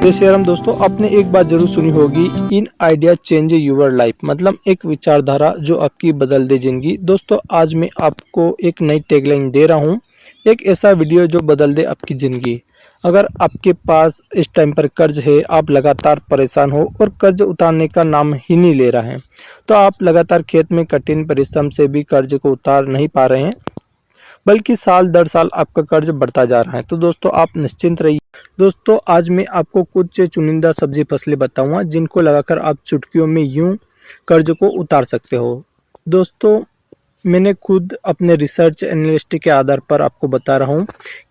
जैसे हम दोस्तों आपने एक बात जरूर सुनी होगी, इन आइडिया चेंज यूर लाइफ, मतलब एक विचारधारा जो आपकी बदल दे जिंदगी। दोस्तों आज मैं आपको एक नई टैगलाइन दे रहा हूँ, एक ऐसा वीडियो जो बदल दे आपकी ज़िंदगी। अगर आपके पास इस टाइम पर कर्ज है, आप लगातार परेशान हो और कर्ज उतारने का नाम ही नहीं ले रहा है, तो आप लगातार खेत में कठिन परिश्रम से भी कर्ज को उतार नहीं पा रहे हैं, बल्कि साल दर साल आपका कर्ज बढ़ता जा रहा है, तो दोस्तों आप निश्चिंत रहिए। दोस्तों आज मैं आपको कुछ चुनिंदा सब्जी फसलें बताऊंगा जिनको लगाकर आप चुटकियों में यूं कर्ज को उतार सकते हो। दोस्तों मैंने खुद अपने रिसर्च एनालिस्ट के आधार पर आपको बता रहा हूँ,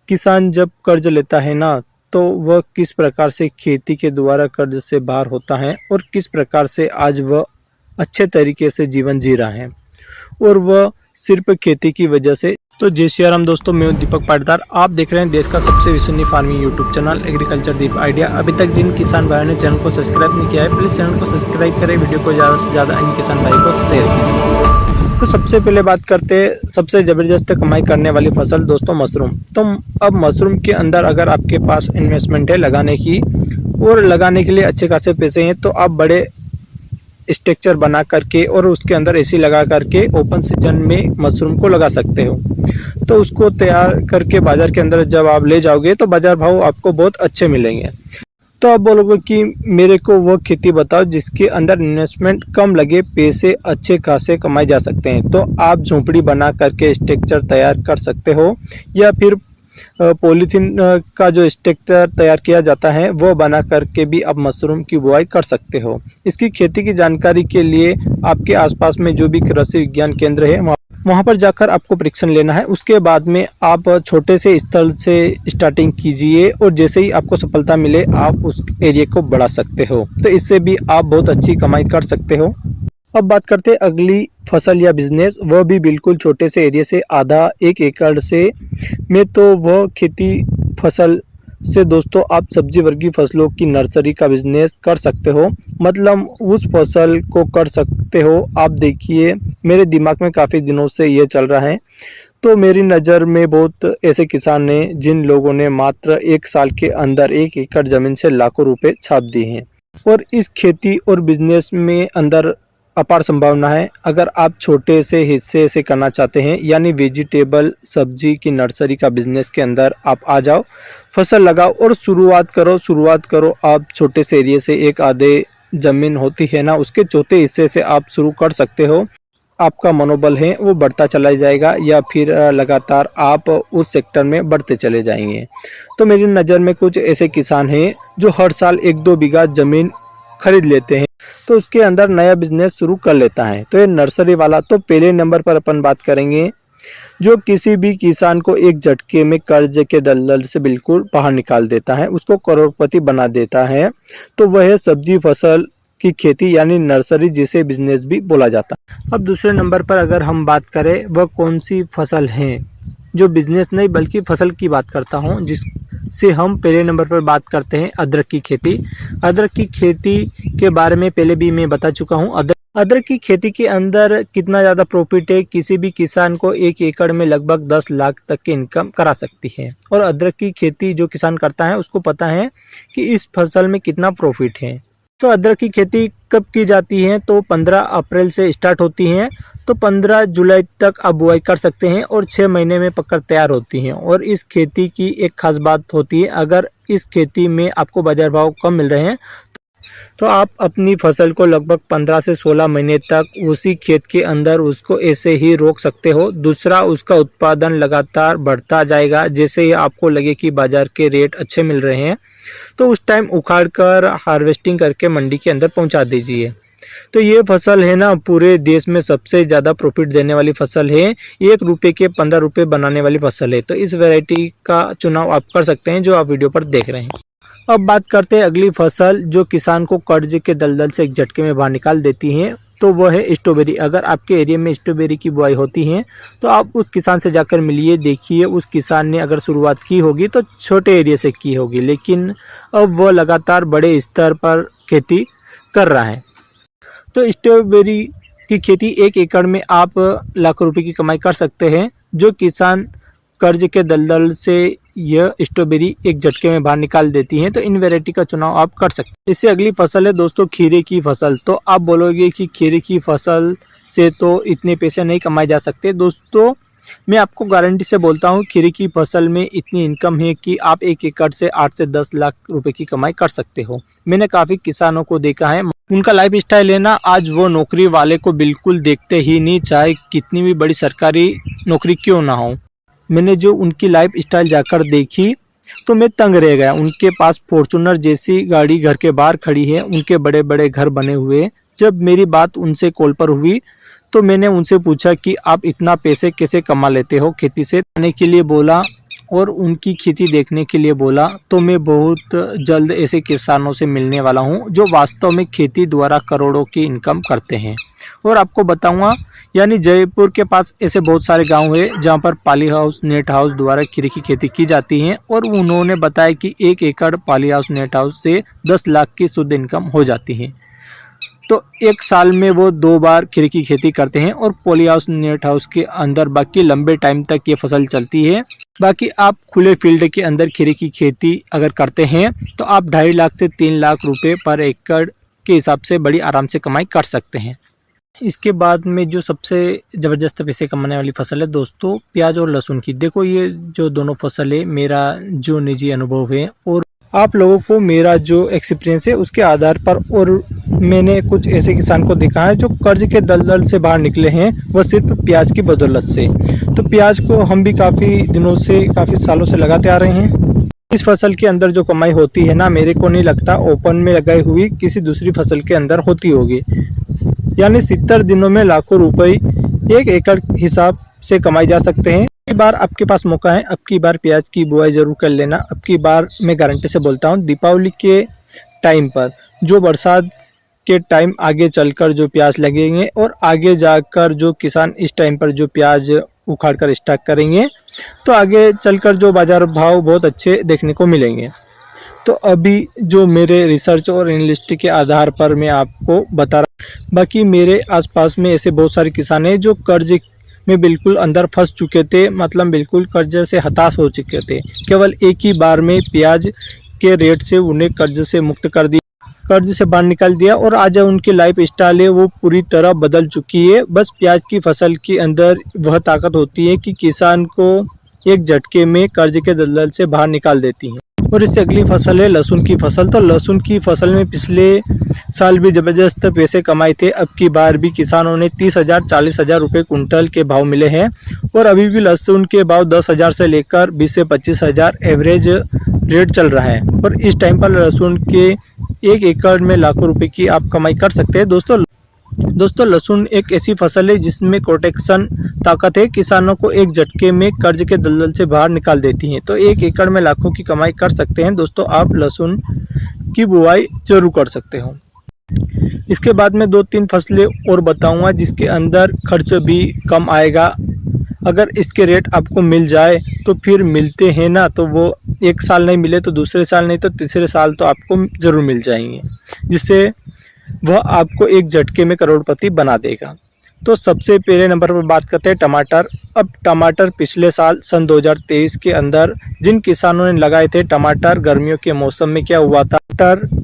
किसान जब कर्ज लेता है ना, तो वह किस प्रकार से खेती के द्वारा कर्ज से बाहर होता है और किस प्रकार से आज वह अच्छे तरीके से जीवन जी रहा है, और वह सिर्फ खेती की वजह से। तो जय श्री राम दोस्तों, मैं हूं दीपक पाटीदार। आप देख रहे हैं देश का सबसे विश्वसनीय फार्मिंग यूट्यूब चैनल एग्रीकल्चर दीप आइडिया। अभी तक जिन किसान भाइयों ने चैनल को सब्सक्राइब नहीं किया है, प्लीज़ चैनल को सब्सक्राइब करें, वीडियो को ज़्यादा से ज़्यादा अन्य किसान भाई को शेयर कीजिए। तो सबसे पहले बात करते हैं सबसे ज़बरदस्त कमाई करने वाली फसल दोस्तों, मशरूम। तो अब मशरूम के अंदर अगर आपके पास इन्वेस्टमेंट है लगाने की, और लगाने के लिए अच्छे खासे पैसे हैं, तो आप बड़े स्ट्रक्चर बना करके और उसके अंदर एसी लगा करके ओपन सीजन में मशरूम को लगा सकते हो। तो उसको तैयार करके बाज़ार के अंदर जब आप ले जाओगे तो बाज़ार भाव आपको बहुत अच्छे मिलेंगे। तो आप बोलोगे कि मेरे को वो खेती बताओ जिसके अंदर इन्वेस्टमेंट कम लगे, पैसे अच्छे खासे कमाए जा सकते हैं। तो आप झोंपड़ी बना करके स्ट्रक्चर तैयार कर सकते हो, या फिर पॉलीथीन का जो स्ट्रक्चर तैयार किया जाता है वो बना करके भी आप मशरूम की बुआई कर सकते हो। इसकी खेती की जानकारी के लिए आपके आसपास में जो भी कृषि विज्ञान केंद्र है वहाँ पर जाकर आपको परीक्षण लेना है। उसके बाद में आप छोटे से स्थल से स्टार्टिंग कीजिए, और जैसे ही आपको सफलता मिले आप उस एरिया को बढ़ा सकते हो। तो इससे भी आप बहुत अच्छी कमाई कर सकते हो। अब बात करते हैं अगली फसल या बिजनेस, वह भी बिल्कुल छोटे से एरिया से, आधा एक एकड़ से में। तो वह खेती फसल से दोस्तों आप सब्जी वर्गीय फसलों की नर्सरी का बिजनेस कर सकते हो, मतलब उस फसल को कर सकते हो। आप देखिए मेरे दिमाग में काफ़ी दिनों से ये चल रहा है। तो मेरी नज़र में बहुत ऐसे किसान हैं जिन लोगों ने मात्र 1 साल के अंदर 1 एकड़ ज़मीन से लाखों रुपए छाप दिए हैं, और इस खेती और बिजनेस में अंदर अपार संभावना है। अगर आप छोटे से हिस्से से करना चाहते हैं, यानी वेजिटेबल सब्जी की नर्सरी का बिजनेस के अंदर आप आ जाओ, फसल लगाओ और शुरुआत करो। आप छोटे से एरिया से, एक आधे ज़मीन होती है ना, उसके चौथे हिस्से से आप शुरू कर सकते हो। आपका मनोबल है वो बढ़ता चला जाएगा, या फिर लगातार आप उस सेक्टर में बढ़ते चले जाएंगे। तो मेरी नज़र में कुछ ऐसे किसान हैं जो हर साल 1-2 बीघा ज़मीन खरीद लेते हैं, तो उसके अंदर नया बिजनेस शुरू कर लेता है। तो ये नर्सरी वाला, तो पहले नंबर पर अपन बात करेंगे जो किसी भी किसान को एक झटके में कर्ज के दलदल से बिल्कुल बाहर निकाल देता है, उसको करोड़पति बना देता है। तो वह है सब्जी फसल की खेती, यानी नर्सरी, जिसे बिजनेस भी बोला जाता है। अब दूसरे नंबर पर अगर हम बात करें, वह कौन सी फसल है, जो बिजनेस नहीं बल्कि फसल की बात करता हूँ, जिससे हम पहले नंबर पर बात करते हैं अदरक की खेती। अदरक की खेती के बारे में पहले भी मैं बता चुका हूँ। अदरक की खेती के अंदर कितना ज़्यादा प्रॉफिट है, किसी भी किसान को 1 एकड़ में लगभग 10 लाख तक की इनकम करा सकती है। और अदरक की खेती जो किसान करता है उसको पता है कि इस फसल में कितना प्रॉफिट है। तो अदरक की खेती कब की जाती है, तो 15 अप्रैल से स्टार्ट होती हैं, तो 15 जुलाई तक आप बुआई कर सकते हैं और 6 महीने में पककर तैयार होती हैं। और इस खेती की एक खास बात होती है, अगर इस खेती में आपको बाजार भाव कम मिल रहे हैं तो आप अपनी फसल को लगभग 15 से 16 महीने तक उसी खेत के अंदर उसको ऐसे ही रोक सकते हो। दूसरा, उसका उत्पादन लगातार बढ़ता जाएगा। जैसे ही आपको लगे कि बाज़ार के रेट अच्छे मिल रहे हैं, तो उस टाइम उखाड़ कर हार्वेस्टिंग करके मंडी के अंदर पहुंचा दीजिए। तो ये फसल है ना, पूरे देश में सबसे ज़्यादा प्रॉफिट देने वाली फसल है। 1 रुपये के 15 रुपये बनाने वाली फसल है। तो इस वैरायटी का चुनाव आप कर सकते हैं जो आप वीडियो पर देख रहे हैं। अब बात करते हैं अगली फसल जो किसान को कर्ज के दलदल से एक झटके में बाहर निकाल देती है, तो वह है स्ट्रॉबेरी। अगर आपके एरिया में स्ट्रॉबेरी की बुआई होती है तो आप उस किसान से जाकर मिलिए, देखिए उस किसान ने अगर शुरुआत की होगी तो छोटे एरिया से की होगी, लेकिन अब वह लगातार बड़े स्तर पर खेती कर रहा है। तो स्ट्रॉबेरी की खेती 1 एकड़ में आप लाखों रुपए की कमाई कर सकते हैं। जो किसान कर्ज के दलदल से यह स्ट्रॉबेरी एक झटके में बाहर निकाल देती हैं। तो इन वैरायटी का चुनाव आप कर सकते हैं। इससे अगली फसल है दोस्तों खीरे की फसल। तो आप बोलोगे कि खीरे की फसल से तो इतने पैसे नहीं कमाए जा सकते। दोस्तों मैं आपको गारंटी से बोलता हूँ खीरे की फसल में इतनी इनकम है कि आप 1 एकड़ से 8 से 10 लाख रुपए की कमाई कर सकते हो। मैंने काफ़ी किसानों को देखा है, उनका लाइफ स्टाइल है ना, आज वो नौकरी वाले को बिल्कुल देखते ही नहीं, चाहे कितनी भी बड़ी सरकारी नौकरी क्यों ना हो। मैंने जो उनकी लाइफ स्टाइल जाकर देखी तो मैं तंग रह गया। उनके पास फॉर्च्यूनर जैसी गाड़ी घर के बाहर खड़ी है, उनके बड़े बड़े घर बने हुए। जब मेरी बात उनसे कॉल पर हुई तो मैंने उनसे पूछा कि आप इतना पैसे कैसे कमा लेते हो खेती से, आने के लिए बोला और उनकी खेती देखने के लिए बोला। तो मैं बहुत जल्द ऐसे किसानों से मिलने वाला हूं जो वास्तव में खेती द्वारा करोड़ों की इनकम करते हैं। और आपको बताऊंगा, यानी जयपुर के पास ऐसे बहुत सारे गांव हैं जहां पर पॉली हाउस नेट हाउस द्वारा खीरे की खेती की जाती है। और उन्होंने बताया कि 1 एकड़ पॉली हाउस नेट हाउस से 10 लाख की शुद्ध इनकम हो जाती है। तो एक साल में वो 2 बार खीरे की खेती करते हैं और पॉली हाउस नेट हाउस के अंदर बाकी लंबे टाइम तक ये फसल चलती है। बाकी आप खुले फील्ड के अंदर खीरे की खेती अगर करते हैं तो आप 2.5 लाख से 3 लाख रुपए पर एकड़ के हिसाब से बड़ी आराम से कमाई कर सकते हैं। इसके बाद में जो सबसे ज़बरदस्त पैसे कमाने वाली फसल है दोस्तों प्याज और लहसुन की। देखो ये जो दोनों फसल है मेरा जो निजी अनुभव है और आप लोगों को मेरा जो एक्सपीरियंस है उसके आधार पर, और मैंने कुछ ऐसे किसान को देखा है जो कर्ज के दलदल से बाहर निकले हैं, वह सिर्फ प्याज की बदौलत से। तो प्याज को हम भी काफ़ी दिनों से काफ़ी सालों से लगाते आ रहे हैं। इस फसल के अंदर जो कमाई होती है ना, मेरे को नहीं लगता ओपन में लगाई हुई किसी दूसरी फसल के अंदर होती होगी। यानी 70 दिनों में लाखों रुपए 1 एकड़ हिसाब से कमाई जा सकते हैं। अब बार आपके पास मौका है, अब की बार प्याज की बुआई जरूर कर लेना। अब की बार मैं गारंटी से बोलता हूँ दीपावली के टाइम पर, जो बरसात के टाइम आगे चलकर जो प्याज लगेंगे और आगे जाकर जो किसान इस टाइम पर जो प्याज उखाड़ कर स्टॉक करेंगे तो आगे चलकर जो बाजार भाव बहुत अच्छे देखने को मिलेंगे। तो अभी जो मेरे रिसर्च और एनालिस्ट के आधार पर मैं आपको बता रहा। बाकी मेरे आसपास में ऐसे बहुत सारे किसान हैं जो कर्ज में बिल्कुल अंदर फंस चुके थे, मतलब बिल्कुल कर्ज से हताश हो चुके थे। केवल एक ही बार में प्याज के रेट से उन्हें कर्ज से मुक्त कर दिया, कर्ज से बाहर निकाल दिया और आज उनकी लाइफ स्टाइल है वो पूरी तरह बदल चुकी है। बस प्याज की फसल के अंदर वह ताकत होती है कि किसान को एक झटके में कर्ज के दलदल से बाहर निकाल देती है। और इससे अगली फसल है लहसुन की फसल। तो लहसुन की फसल में पिछले साल भी जबरदस्त पैसे कमाए थे। अब की बार भी किसानों ने 30,000 40,000 रुपये कुंटल के भाव मिले हैं और अभी भी लहसुन के भाव 10,000 से लेकर 20 से 25,000 एवरेज रेट चल रहा है। और इस टाइम पर लहसुन के 1 एकड़ में लाखों रुपए की आप कमाई कर सकते हैं। दोस्तों लहसुन एक ऐसी फसल है जिसमें प्रोटेक्शन ताकत है, किसानों को एक झटके में कर्ज के दलदल से बाहर निकाल देती हैं। तो 1 एकड़ में लाखों की कमाई कर सकते हैं। दोस्तों आप लहसुन की बुआई जरूर कर सकते हो। इसके बाद में 2-3 फसलें और बताऊंगा जिसके अंदर खर्च भी कम आएगा। अगर इसके रेट आपको मिल जाए तो फिर मिलते हैं ना, तो वो एक साल नहीं मिले तो दूसरे साल, नहीं तो तीसरे साल तो आपको ज़रूर मिल जाएंगे, जिससे वह आपको एक झटके में करोड़पति बना देगा। तो सबसे पहले नंबर पर बात करते हैं टमाटर। अब टमाटर पिछले साल सन 2023 के अंदर जिन किसानों ने लगाए थे टमाटर, गर्मियों के मौसम में क्या हुआ था, टमाटर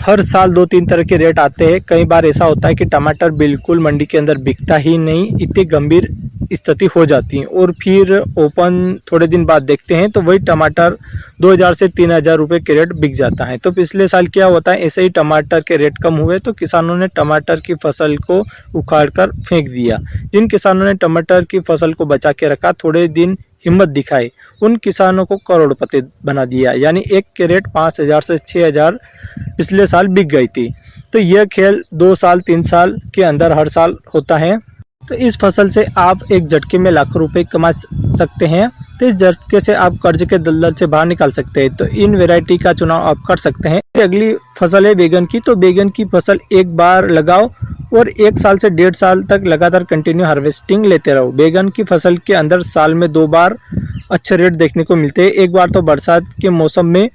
हर साल 2-3 तरह के रेट आते हैं। कई बार ऐसा होता है कि टमाटर बिल्कुल मंडी के अंदर बिकता ही नहीं, इतनी गंभीर स्थिति हो जाती है। और फिर ओपन थोड़े दिन बाद देखते हैं तो वही टमाटर 2,000 से 3,000 रुपये के रेट बिक जाता है। तो पिछले साल क्या होता है, ऐसे ही टमाटर के रेट कम हुए तो किसानों ने टमाटर की फसल को उखाड़ कर फेंक दिया। जिन किसानों ने टमाटर की फसल को बचा के रखा, थोड़े दिन हिम्मत दिखाई, उन किसानों को करोड़पति बना दिया। यानी एक के रेट 5,000 से 6,000 पिछले साल बिक गई थी। तो यह खेल 2 साल 3 साल के अंदर हर साल होता है। तो इस फसल से आप एक झटके में लाखों रुपए कमा सकते हैं। तो इस झटके से आप कर्ज के दलदल से बाहर निकाल सकते हैं। तो इन वैरायटी का चुनाव आप कर सकते हैं। अगली फसल है बैगन की। तो बैगन की फसल एक बार लगाओ और 1 साल से 1.5 साल तक लगातार कंटिन्यू हार्वेस्टिंग लेते रहो। बैगन की फसल के अंदर साल में 2 बार अच्छे रेट देखने को मिलते हैं। एक बार तो बरसात के मौसम में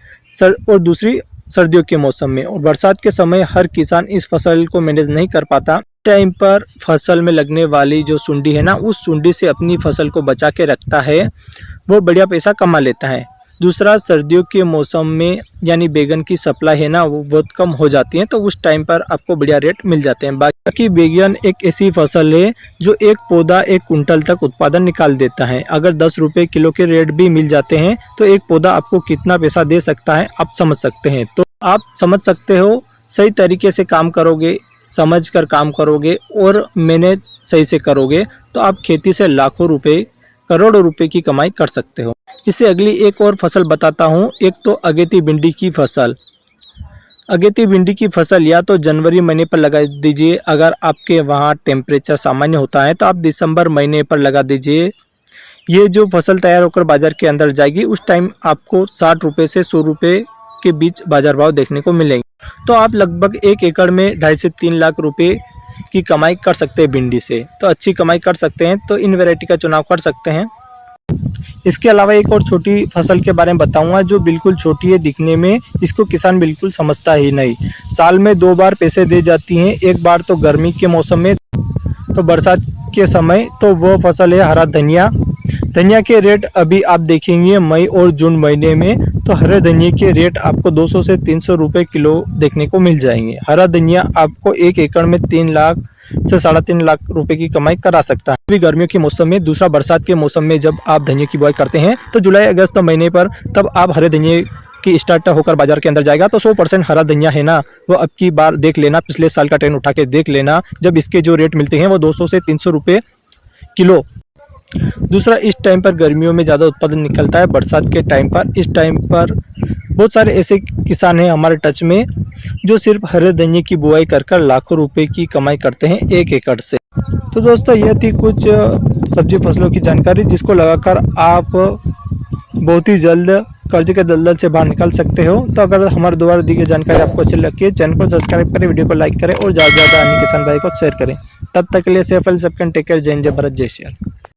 और दूसरी सर्दियों के मौसम में। और बरसात के समय हर किसान इस फसल को मैनेज नहीं कर पाता। टाइम पर फसल में लगने वाली जो सुंडी है ना, उस सुंडी से अपनी फसल को बचा के रखता है, वो बढ़िया पैसा कमा लेता है। दूसरा, सर्दियों के मौसम में यानी बैगन की सप्लाई है ना, वो बहुत कम हो जाती है, तो उस टाइम पर आपको बढ़िया रेट मिल जाते हैं। बाकी बैगन एक ऐसी फसल है जो एक पौधा 1 कुंटल तक उत्पादन निकाल देता है। अगर 10 रुपये किलो के रेट भी मिल जाते हैं तो एक पौधा आपको कितना पैसा दे सकता है आप समझ सकते हैं। तो आप समझ सकते हो, सही तरीके से काम करोगे, समझ कर काम करोगे और मैनेज सही से करोगे तो आप खेती से लाखों रुपए, करोड़ों रुपए की कमाई कर सकते हो। इसे अगली एक और फसल बताता हूँ। एक तो अगेती भिंडी की फसल। अगेती भिंडी की फसल या तो जनवरी महीने पर लगा दीजिए, अगर आपके वहाँ टेम्परेचर सामान्य होता है तो आप दिसंबर महीने पर लगा दीजिए। ये जो फसल तैयार होकर बाजार के अंदर जाएगी, उस टाइम आपको 60 रुपये से 100 रुपये के बीच बाजार भाव देखने को मिलेंगे। तो आप लगभग 1 एकड़ में 2.5 से 3 लाख रुपए की कमाई कर सकते हैं भिंडी से। तो अच्छी कमाई कर सकते हैं, तो इन वैरायटी का चुनाव कर सकते हैं। इसके अलावा एक और छोटी फसल के बारे में बताऊंगा जो बिल्कुल छोटी है दिखने में, इसको किसान बिल्कुल समझता ही नहीं। साल में 2 बार पैसे दे जाती हैं, एक बार तो गर्मी के मौसम में, तो बरसात के समय। तो वो फसल है हरा धनिया। धनिया के रेट अभी आप देखेंगे मई और जून महीने में, तो हरे धनिया के रेट आपको 200 से 300 रुपये किलो देखने को मिल जाएंगे। हरा धनिया आपको 1 एकड़ में 3 लाख से 3.5 लाख रुपए की कमाई करा सकता है। अभी गर्मियों के मौसम में, दूसरा बरसात के मौसम में जब आप धनिया की बुआई करते हैं तो जुलाई अगस्त महीने पर, तब आप हरे धनिया की स्टार्ट होकर बाजार के अंदर जाएगा तो 100% हरा धनिया है ना, वो अब की बार देख लेना, पिछले साल का ट्रेंड उठा के देख लेना, जब इसके जो रेट मिलते हैं वो 200 से 300 रुपये किलो। दूसरा, इस टाइम पर गर्मियों में ज़्यादा उत्पादन निकलता है, बरसात के टाइम पर। इस टाइम पर बहुत सारे ऐसे किसान हैं हमारे टच में जो सिर्फ हरे धनिया की बुआई कर लाखों रुपए की कमाई करते हैं 1 एकड़ से। तो दोस्तों, यह थी कुछ सब्जी फसलों की जानकारी जिसको लगाकर आप बहुत ही जल्द कर्ज के दलदल से बाहर निकल सकते हो। तो अगर हमारे द्वारा दी गई जानकारी आपको अच्छी लगी है, चैनल को सब्सक्राइब करें, वीडियो को लाइक करें और ज़्यादा से ज़्यादा अन्य किसान भाई को शेयर करें। तब तक के लिए सेफ हेल्थ, टेक केयर, जय हिंद, जय भारत, जय श्री राम।